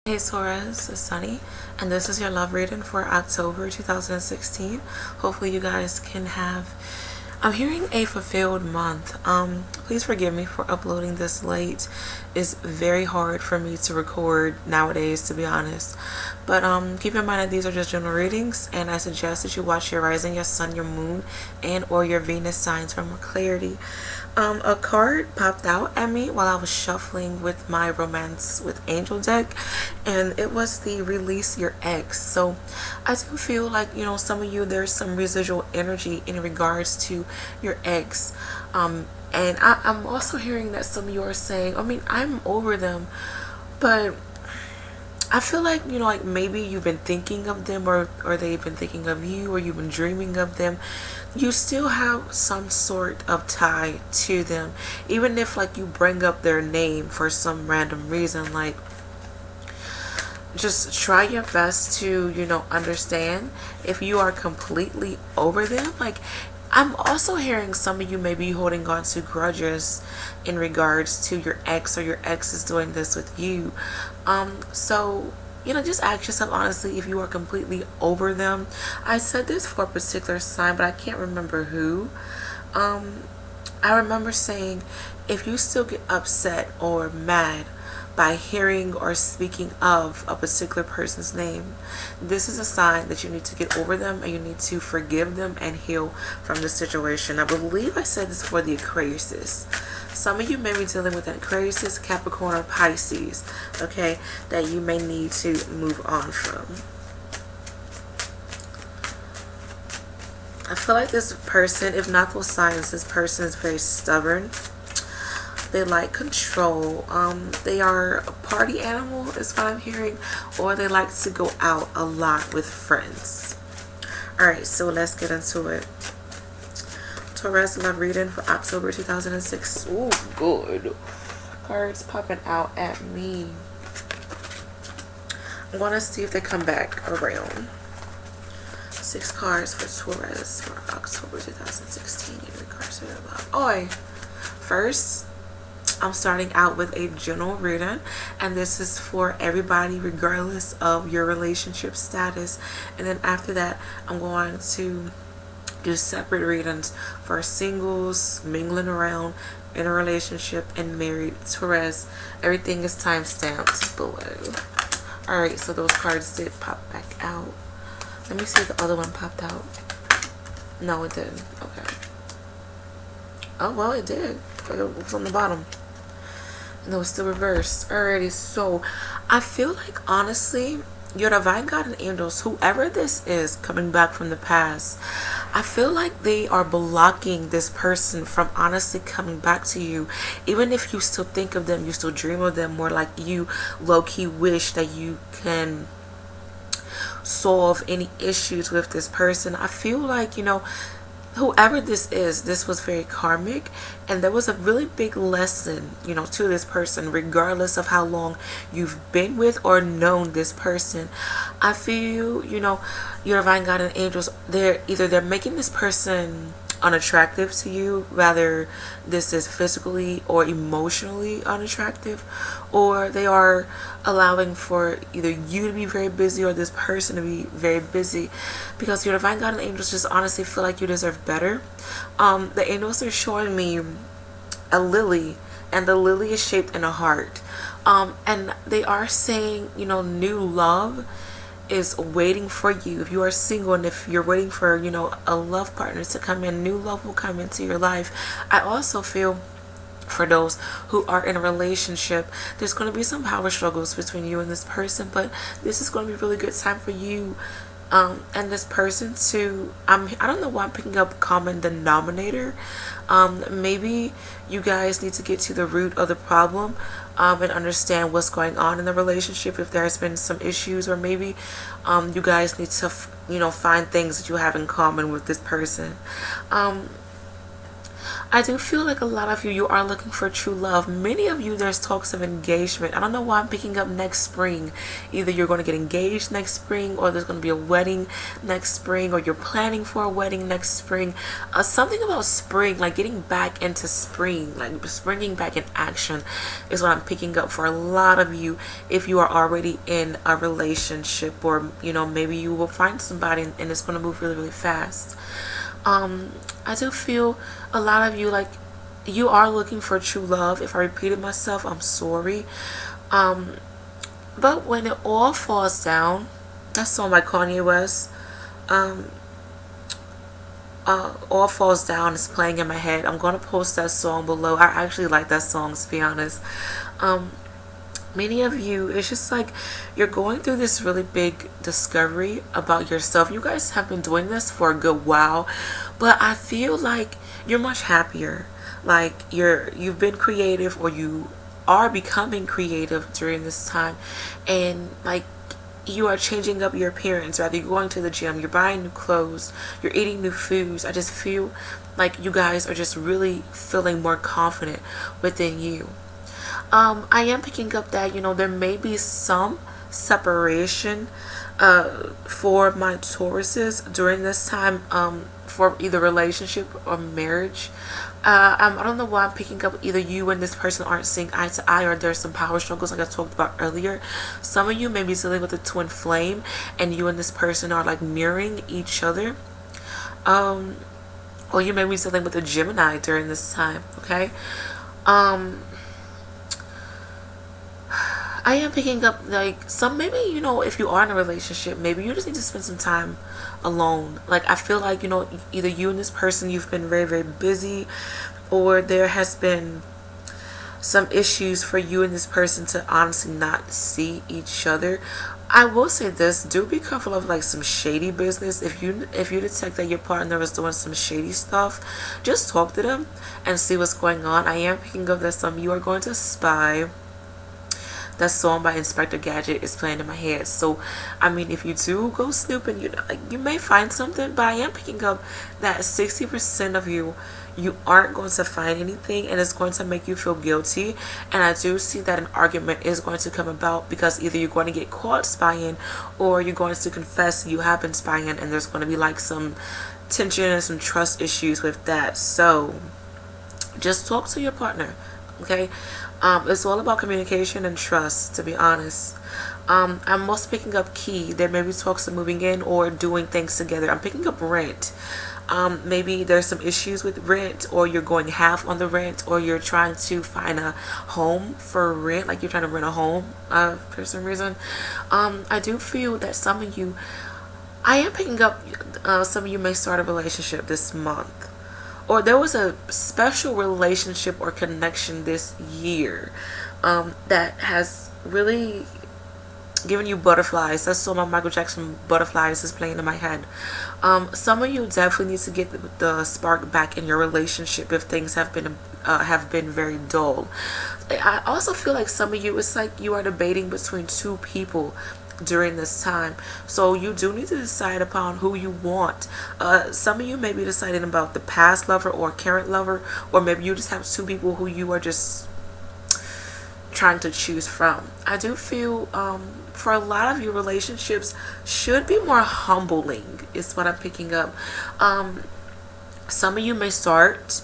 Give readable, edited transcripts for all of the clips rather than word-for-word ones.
Hey Taurus, it's Sunny, and this is your love reading for October 2016. Hopefully you guys can have, I'm hearing a fulfilled month. Please forgive me for uploading this late. It's very hard for me to record nowadays, to be honest. But keep in mind that these are just general readings, and I suggest that you watch your rising, your sun, your moon, and or your Venus signs for more clarity. A card popped out at me while I was shuffling with my Romance with Angel deck, and it was the Release Your Ex. So I do feel like, some of you, there's some residual energy in regards to your ex. And I'm also hearing that some of you are saying, I'm over them, but I feel like, like maybe you've been thinking of them, or they've been thinking of you, or you've been dreaming of them. You still have some sort of tie to them, even if like you bring up their name for some random reason. Like, just try your best to, understand if you are completely over them. Like, I'm also hearing some of you may be holding on to grudges in regards to your ex, or your ex is doing this with you. So, just ask yourself honestly if you are completely over them. I said this for a particular sign, but I can't remember who. I remember saying, if you still get upset or mad by hearing or speaking of a particular person's name, this is a sign that you need to get over them, and you need to forgive them and heal from the situation. I believe I said this for the Aquariuses. Some of you may be dealing with an Aquarius, Capricorn, or Pisces, okay, that you may need to move on from. I feel like this person, if not those signs, this person is very stubborn. They like control. They are a party animal is what I'm hearing, or they like to go out a lot with friends. Alright, so let's get into it. Taurus love reading for October 2006. Ooh, good. Cards popping out at me. I'm going to see if they come back around. 6 cards for Taurus for October 2016 in regards to their love. Oi! First, I'm starting out with a general reading, and this is for everybody regardless of your relationship status. And then after that, I'm going to do separate readings for singles, mingling around, in a relationship, and married Taurus. Everything is time stamped below. Alright, so those cards did pop back out. Let me see if the other one popped out. No, it didn't. Okay. Oh, well, it did. It was on the bottom. No, it's still reversed. Alrighty, so I feel like, honestly, your divine guardian angels, whoever this is coming back from the past, I feel like they are blocking this person from honestly coming back to you. Even if you still think of them, you still dream of them, more like you low-key wish that you can solve any issues with this person. I feel like, whoever this is, this was very karmic, and there was a really big lesson, to this person, regardless of how long you've been with or known this person. I feel, your divine guardian angels, they're making this person unattractive to you, whether this is physically or emotionally unattractive, or they are allowing for either you to be very busy or this person to be very busy, because your divine guardian angels just honestly feel like you deserve better. The angels are showing me a lily, and the lily is shaped in a heart, and they are saying, new love is waiting for you. If you are single, and if you're waiting for, a love partner to come in, new love will come into your life. I also feel for those who are in a relationship, there's going to be some power struggles between you and this person, but this is going to be a really good time for you and this person to, I don't know why I'm picking up common denominator. Maybe you guys need to get to the root of the problem and understand what's going on in the relationship, if there's been some issues, or maybe you guys need to find things that you have in common with this person. I do feel like a lot of you are looking for true love. Many of you, there's talks of engagement. I don't know why I'm picking up next spring. Either you're going to get engaged next spring, or there's going to be a wedding next spring, or you're planning for a wedding next spring. Something about spring, like getting back into spring, like springing back in action, is what I'm picking up for a lot of you. If you are already in a relationship, or maybe you will find somebody and it's going to move really, really fast. I do feel a lot of you, like, you are looking for true love. If I repeated myself, I'm sorry. But when it all falls down, that song by Kanye West, all falls down is playing in my head. I'm going to post that song below. I actually like that song, to be honest. Many of you, it's just like you're going through this really big discovery about yourself. You guys have been doing this for a good while, but I feel like you're much happier. Like you've been creative, or you are becoming creative during this time, and like you are changing up your appearance. Rather, you're going to the gym, you're buying new clothes, you're eating new foods. I just feel like you guys are just really feeling more confident within you. I am picking up that, there may be some separation for my Tauruses during this time, for either relationship or marriage. I don't know why I'm picking up either you and this person aren't seeing eye to eye, or there's some power struggles like I talked about earlier. Some of you may be dealing with a twin flame, and you and this person are like mirroring each other. Or you may be dealing with a Gemini during this time, okay? I am picking up like some, maybe, if you are in a relationship, maybe you just need to spend some time alone. Like, I feel like, either you and this person, you've been very, very busy, or there has been some issues for you and this person to honestly not see each other. I will say this, do be careful of like some shady business. If you detect that your partner is doing some shady stuff, just talk to them and see what's going on. I am picking up that some of you are going to spy. That song by Inspector Gadget is playing in my head. So, I mean, if you do go snooping, you may find something. But I am picking up that 60% of you aren't going to find anything, and it's going to make you feel guilty. And I do see that an argument is going to come about, because either you're going to get caught spying, or you're going to confess you have been spying, and there's going to be like some tension and some trust issues with that. So, just talk to your partner, okay? It's all about communication and trust, to be honest. I'm also picking up key. There may be talks of moving in or doing things together. I'm picking up rent. Maybe there's some issues with rent, or you're going half on the rent, or you're trying to find a home for rent, like you're trying to rent a home for some reason. I do feel that some of you, I am picking up some of you may start a relationship this month, or there was a special relationship or connection this year that has really given you butterflies. That's so my Michael Jackson Butterflies is playing in my head. Some of you definitely need to get the spark back in your relationship if things have been very dull. I also feel like some of you, it's like you are debating between two people during this time, so you do need to decide upon who you want. Some of you may be deciding about the past lover or current lover, or maybe you just have two people who you are just trying to choose from. I do feel for a lot of you, relationships should be more humbling, is what I'm picking up. Some of you may start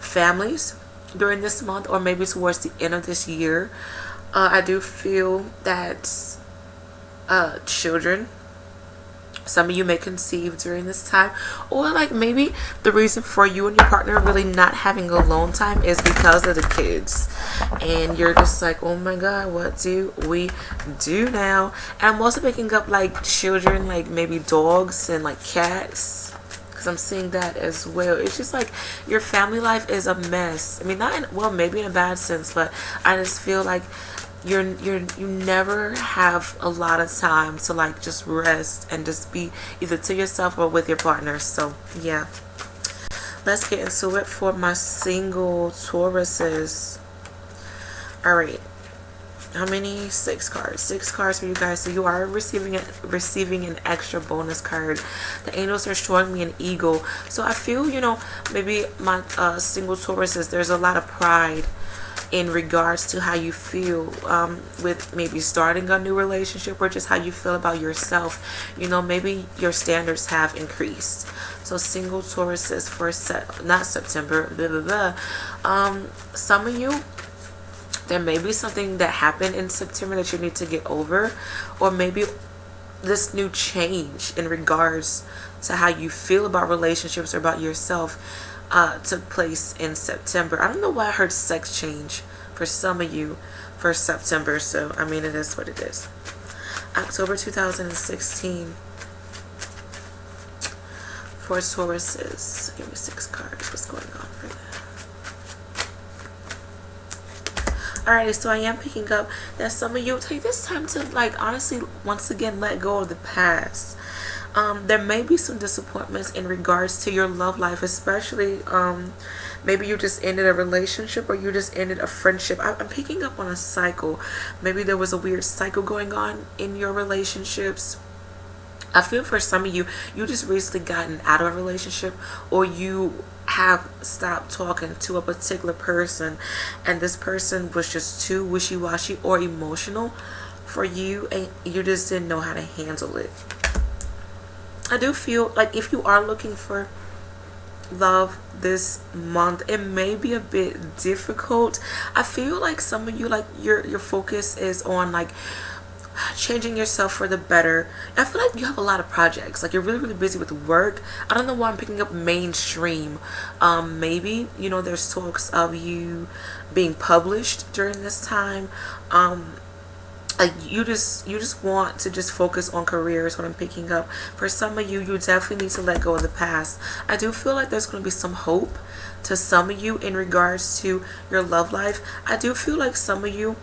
families during this month, or maybe towards the end of this year. I do feel that children, some of you may conceive during this time, or like maybe the reason for you and your partner really not having alone time is because of the kids, and you're just like, oh my god, what do we do now? And I'm also picking up like children, like maybe dogs and like cats, because I'm seeing that as well. It's just like your family life is a mess. I mean, maybe in a bad sense, but I just feel like you never have a lot of time to like just rest and just be either to yourself or with your partner. So yeah, let's get into it for my single Tauruses. All right, how many? 6 cards. 6 cards for you guys. So you are receiving an extra bonus card. The angels are showing me an eagle. So I feel, you know, maybe my single Tauruses, there's a lot of pride in regards to how you feel with maybe starting a new relationship, or just how you feel about yourself. You know, maybe your standards have increased. So single Tauruses for not September, blah, blah, blah. Some of you, there may be something that happened in September that you need to get over, or maybe this new change in regards to how you feel about relationships or about yourself took place in September. I don't know why I heard sex change for some of you for September, so I mean, it is what it is. October 2016 for Tauruses. Give me 6 cards. What's going on for that? Alright, so I am picking up that some of you take this time to, like, honestly, once again, let go of the past. There may be some disappointments in regards to your love life, especially maybe you just ended a relationship, or you just ended a friendship. I'm picking up on a cycle. Maybe there was a weird cycle going on in your relationships. I feel for some of you, you just recently gotten out of a relationship, or you have stopped talking to a particular person, and this person was just too wishy-washy or emotional for you, and you just didn't know how to handle it. I do feel like if you are looking for love this month, it may be a bit difficult. I feel like some of you, like, your focus is on, like, changing yourself for the better. I feel like you have a lot of projects, like you're really busy with work. I don't know why I'm picking up mainstream. Maybe, you know, there's talks of you being published during this time. Like you just want to just focus on career is what I'm picking up. For some of you, you definitely need to let go of the past. I do feel like there's going to be some hope to some of you in regards to your love life. I do feel like some of you,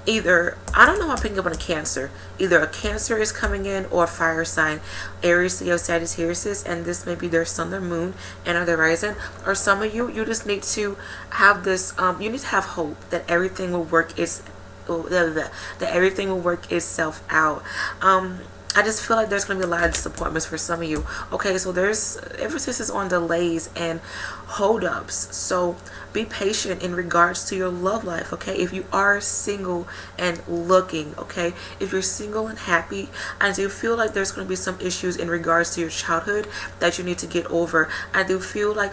either, I don't know, I'm picking up on a Cancer. Either a Cancer is coming in, or a fire sign, Aries, Leo, Sagittarius, and this may be their sun, their moon, and or their rising. Or some of you, you just need to have this, you need to have hope that everything will work that everything will work itself out. I just feel like there's going to be a lot of disappointments for some of you. Okay, so there's emphasis on delays and holdups. So be patient in regards to your love life, okay? If you are single and looking, okay? If you're single and happy, I do feel like there's going to be some issues in regards to your childhood that you need to get over. I do feel like,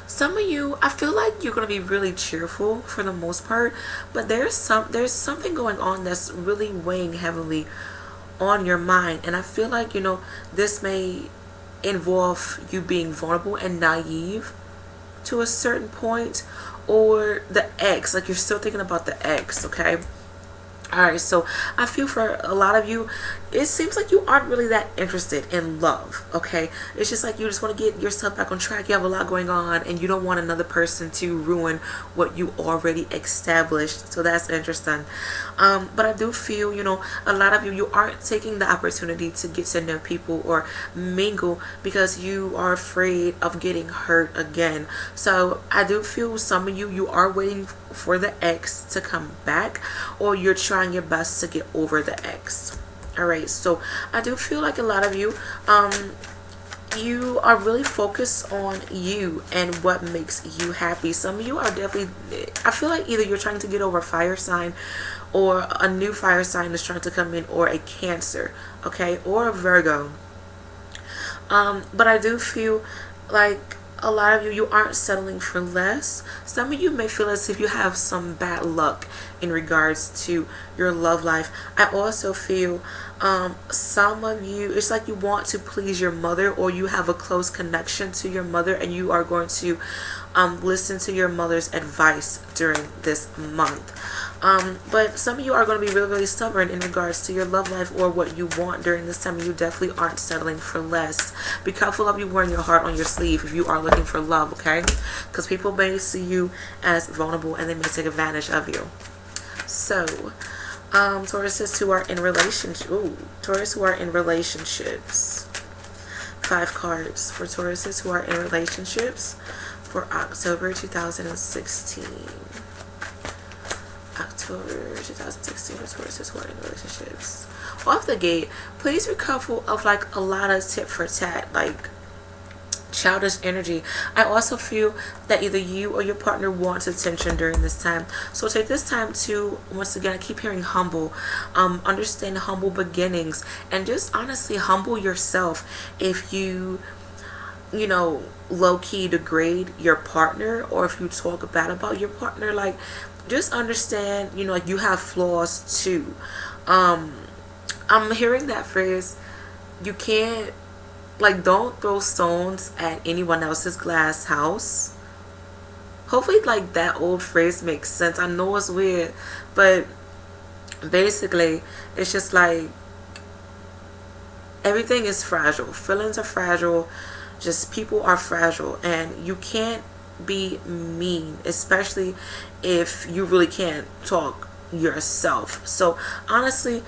some of you, I feel like you're going to be really cheerful for the most part, but there's something going on that's really weighing heavily on your mind. And I feel like, you know, this may involve you being vulnerable and naive to a certain point, or the ex, like you're still thinking about the ex, okay? Alright, so I feel for a lot of you, it seems like you aren't really that interested in love, okay? It's just like you just want to get yourself back on track. You have a lot going on, and you don't want another person to ruin what you already established. So that's interesting. But I do feel, you know, a lot of you aren't taking the opportunity to get to know people or mingle because you are afraid of getting hurt again. So I do feel some of you are waiting for the ex to come back, or you're trying your best to get over the ex. Alright, so I do feel like a lot of you, you are really focused on you and what makes you happy. Some of you are definitely, I feel like either you're trying to get over a fire sign, or a new fire sign is trying to come in, or a Cancer, okay, or a Virgo. But I do feel like a lot of you aren't settling for less. Some of you may feel as if you have some bad luck in regards to your love life. I also feel some of you, it's like you want to please your mother, or you have a close connection to your mother, and you are going to listen to your mother's advice during this month. But some of you are going to be really stubborn in regards to your love life or what you want during this time. You definitely aren't settling for less. Be careful of you wearing your heart on your sleeve if you are looking for love, okay? Because people may see you as vulnerable, and they may take advantage of you. So, Tauruses who are in relationships. Taurus who are in relationships. 5 cards for Tauruses who are in relationships for October 2016. October October 2016 for Taurus who are in relationships. Off the gate, please be careful of like a lot of tit for tat, like childish energy. I also feel that either you or your partner wants attention during this time, so take this time to, once again, I keep hearing humble, understand humble beginnings, and just honestly humble yourself. If you know, low-key degrade your partner, or if you talk bad about your partner, like, just understand, you know, like, you have flaws too. I'm hearing that phrase, you can't, like, don't throw stones at anyone else's glass house. Hopefully, like, that old phrase makes sense. I know it's weird, but basically it's just like everything is fragile. Feelings are fragile. Just people are fragile, and you can't be mean, especially if you really can't talk yourself. So honestly,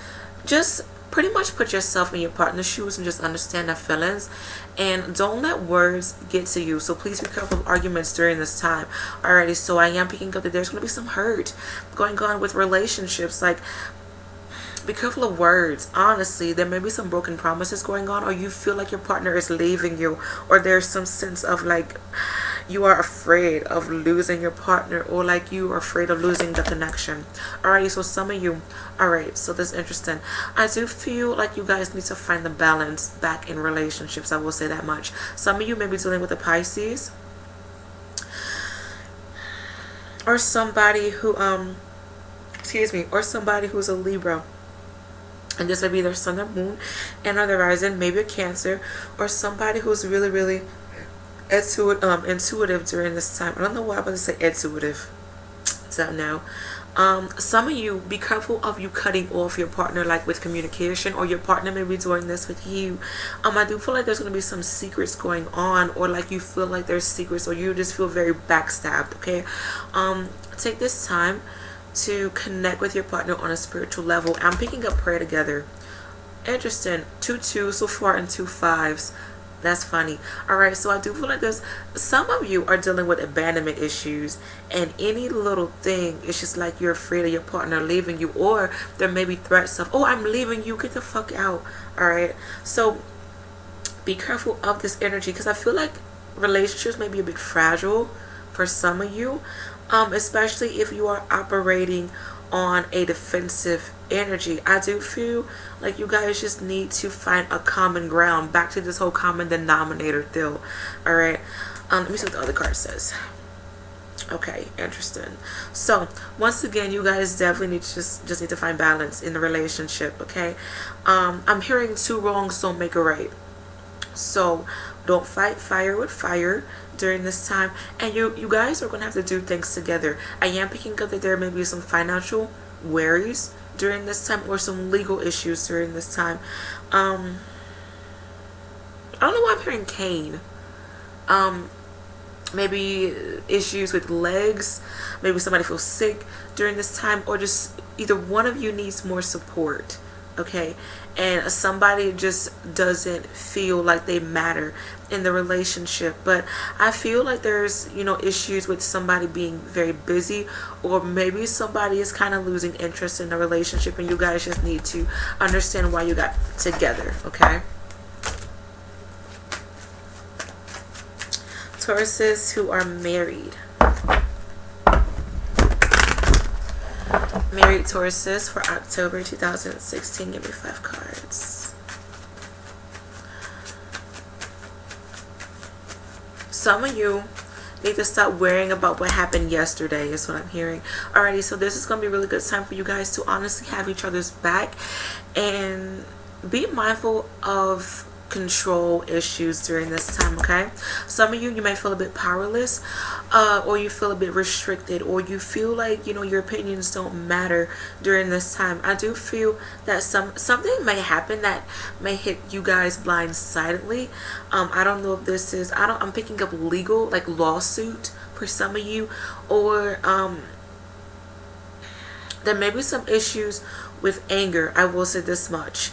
just pretty much put yourself in your partner's shoes and just understand their feelings, and don't let words get to you. So please be careful of arguments during this time. Alrighty, so I am picking up that there's going to be some hurt going on with relationships. Like, be careful of words. Honestly, there may be some broken promises going on, or you feel like your partner is leaving you, or there's some sense of like you are afraid of losing your partner, or like you are afraid of losing the connection. Alrighty, so some of you, alright, so this is interesting. I do feel like you guys need to find the balance back in relationships. I will say that much. Some of you may be dealing with a Pisces, or somebody who or somebody who's a Libra, and this may be their sun or moon, and or their rising, maybe a Cancer, or somebody who's really, really intuitive during this time. I don't know why I'm about to say intuitive. Don't know. Some of you, be careful of you cutting off your partner, like with communication, or your partner may be doing this with you. I do feel like there's going to be some secrets going on, or like you feel like there's secrets, or you just feel very backstabbed. Okay, take this time to connect with your partner on a spiritual level. I'm picking up prayer together. Interesting. 2 2s so far, and 2 5s. That's funny. Alright, so I do feel like there's some of you are dealing with abandonment issues, and any little thing, it's just like you're afraid of your partner leaving you, or there may be threats of, oh, I'm leaving you, get the fuck out. Alright, so be careful of this energy, because I feel like relationships may be a bit fragile for some of you, especially if you are operating on a defensive energy. I do feel like you guys just need to find a common ground, back to this whole common denominator deal. All right, let me see what the other card says. Okay, interesting. So once again, you guys definitely need to just need to find balance in the relationship. Okay, I'm hearing 2 wrongs don't make a right. So don't fight fire with fire during this time, and you guys are gonna have to do things together. I am picking up that there may be some financial worries during this time, or some legal issues during this time. I don't know why I'm hearing Kayne. Maybe issues with legs, maybe somebody feels sick during this time, or just either one of you needs more support. Okay, and somebody just doesn't feel like they matter in the relationship. But I feel like there's, you know, issues with somebody being very busy, or maybe somebody is kind of losing interest in the relationship, and you guys just need to understand why you got together. Okay, Tauruses who are married. Married Tauruses for October 2016. Give me 5 cards. Some of you need to stop worrying about what happened yesterday, is what I'm hearing. Alrighty, so this is going to be a really good time for you guys to honestly have each other's back, and be mindful of control issues during this time. Okay, some of you may feel a bit powerless, or you feel a bit restricted, or you feel like, you know, your opinions don't matter during this time. I do feel that something may happen that may hit you guys blindsidedly. I don't know if this is, I'm picking up legal, like lawsuit for some of you, or there may be some issues with anger, I will say this much.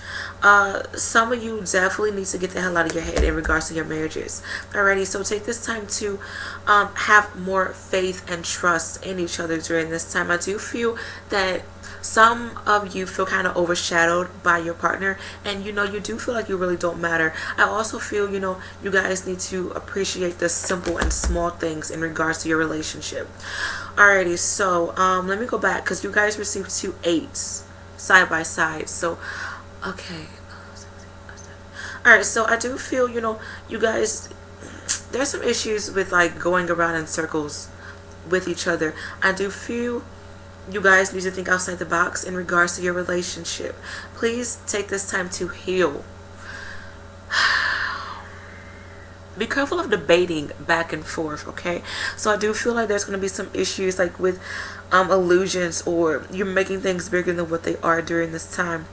Some of you definitely need to get the hell out of your head in regards to your marriages. Alrighty, so take this time to have more faith and trust in each other during this time. I do feel that some of you feel kind of overshadowed by your partner, and you do feel like you really don't matter. I also feel you guys need to appreciate the simple and small things in regards to your relationship. Alrighty, so let me go back because you guys received 2 8s side by side. So okay, alright, so I do feel you guys, there's some issues with like going around in circles with each other. I do feel you guys need to think outside the box in regards to your relationship. Please take this time to heal. Be careful of debating back and forth, okay? So I do feel like there's going to be some issues like with illusions, or you're making things bigger than what they are during this time.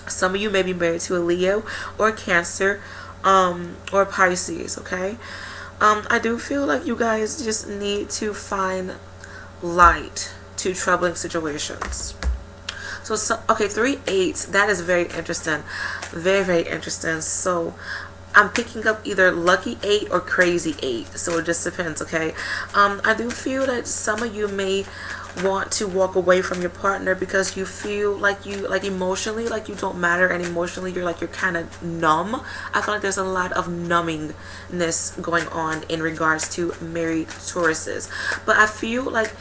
Some of you may be married to a Leo or Cancer or Pisces, okay? I do feel like you guys just need to find light to troubling situations. So okay, 3 8s, that is very interesting, very interesting. So I'm picking up either lucky 8 or crazy 8, so it just depends, okay? I do feel that some of you may want to walk away from your partner because you feel like emotionally like you don't matter, and emotionally you're kind of numb. I feel like there's a lot of numbingness going on in regards to married Tauruses, but I feel like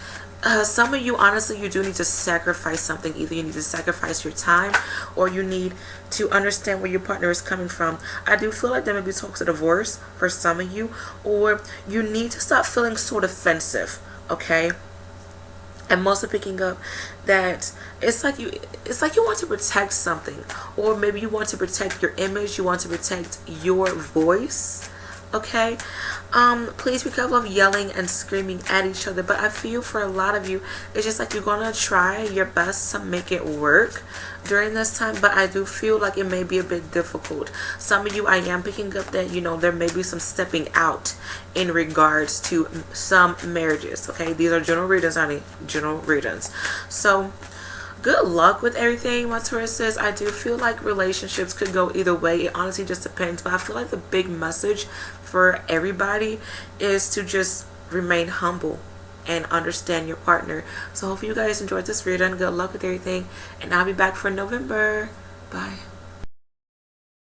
some of you, honestly, you do need to sacrifice something. Either you need to sacrifice your time, or you need to understand where your partner is coming from. I do feel like there may be talks of divorce for some of you, or you need to stop feeling so defensive, okay? I'm also picking up that it's like you want to protect something, or maybe you want to protect your image, you want to protect your voice, okay? Please be careful of yelling and screaming at each other. But I feel for a lot of you, it's just like you're gonna try your best to make it work during this time, but I do feel like it may be a bit difficult. Some of you, I am picking up that there may be some stepping out in regards to some marriages, okay? These are general readings, honey, general readings. So good luck with everything, my Tauruses. I do feel like relationships could go either way. It honestly just depends. But I feel like the big message for everybody is to just remain humble and understand your partner. So hopefully you guys enjoyed this reading. Good luck with everything. And I'll be back for November. Bye.